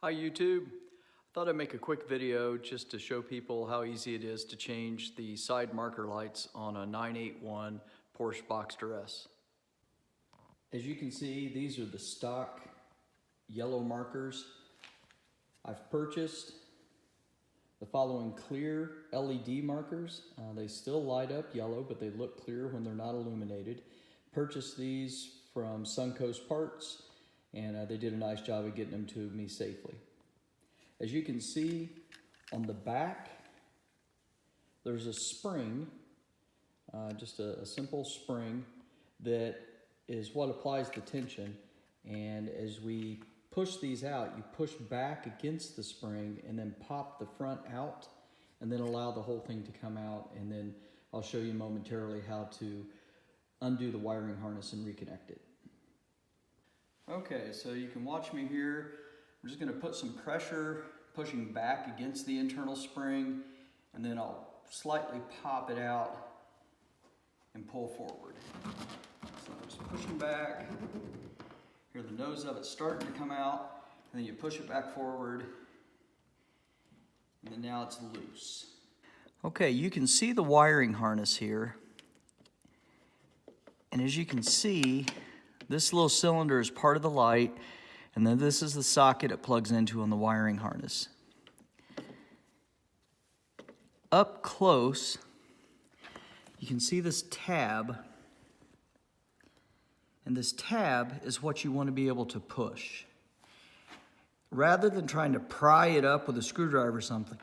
Hi YouTube. I thought I'd make a quick video just to show people how easy it is to change the side marker lights on a 981 Porsche Boxster S. As you can see, these are the stock yellow markers. I've purchased the following clear LED markers. They still light up yellow, but they look clear when they're not illuminated. Purchased these from Suncoast Parts, and they did a nice job of getting them to me safely. As you can see on the back, there's a spring, just a simple spring that is what applies the tension. And as we push these out, you push back against the spring and then pop the front out and then allow the whole thing to come out. And then I'll show you momentarily how to undo the wiring harness and reconnect it. Okay, so you can watch me here. I'm just gonna put some pressure pushing back against the internal spring, and then I'll slightly pop it out and pull forward. So I'm just pushing back. Hear the nose of it starting to come out, and then you push it back forward, and then now it's loose. Okay, you can see the wiring harness here. And as you can see, this little cylinder is part of the light, and then this is the socket it plugs into on the wiring harness. Up close, you can see this tab, and this tab is what you want to be able to push. Rather than trying to pry it up with a screwdriver or something,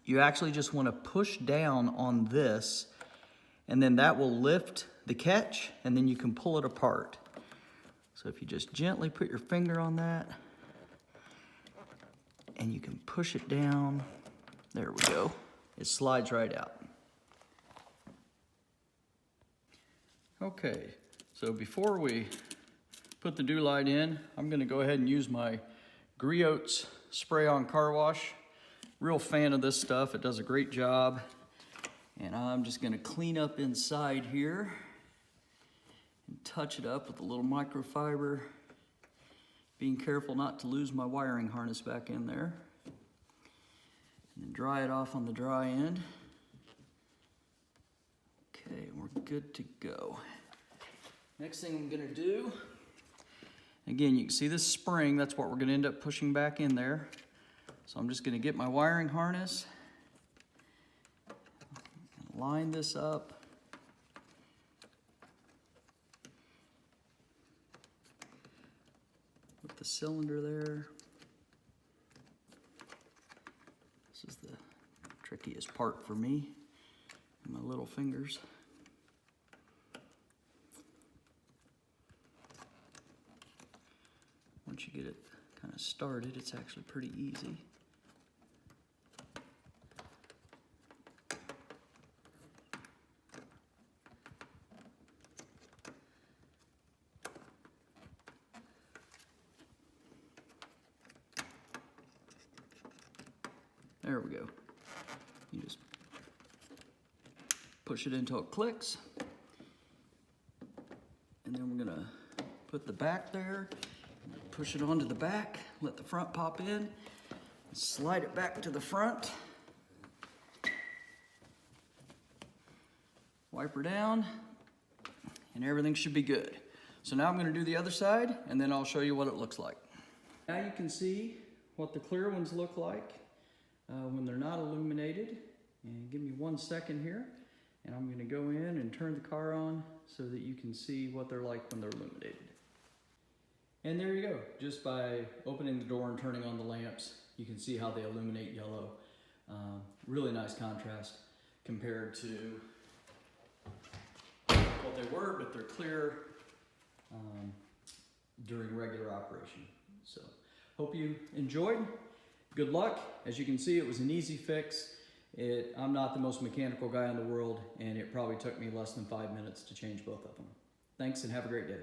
you actually just want to push down on this, and then that will lift the catch, and then you can pull it apart. So if you just gently put your finger on that, and you can push it down, there we go. It slides right out. Okay, so before we put the dew light in, I'm gonna go ahead and use my Griots spray-on car wash. Real fan of this stuff, it does a great job. And I'm just gonna clean up inside here and touch it up with a little microfiber, being careful not to lose my wiring harness back in there. And then dry it off on the dry end. Okay, we're good to go. Next thing I'm gonna do, again, you can see this spring, that's what we're gonna end up pushing back in there. So I'm just gonna get my wiring harness, line this up. With the cylinder there. This is the trickiest part for me, my little fingers. Once you get it kind of started, it's actually pretty easy. There we go. You just push it until it clicks. And then we're gonna put the back there, push it onto the back, let the front pop in, slide it back to the front. Wipe her down, and everything should be good. So now I'm gonna do the other side, and then I'll show you what it looks like. Now you can see what the clear ones look like when they're not illuminated. And give me 1 second here, and I'm gonna go in and turn the car on so that you can see what they're like when they're illuminated. And there you go. Just by opening the door and turning on the lamps, you can see how they illuminate yellow. Really nice contrast compared to what they were, but they're clear during regular operation. So, hope you enjoyed. Good luck. As you can see, it was an easy fix. I'm not the most mechanical guy in the world, and it probably took me less than 5 minutes to change both of them. Thanks, and have a great day.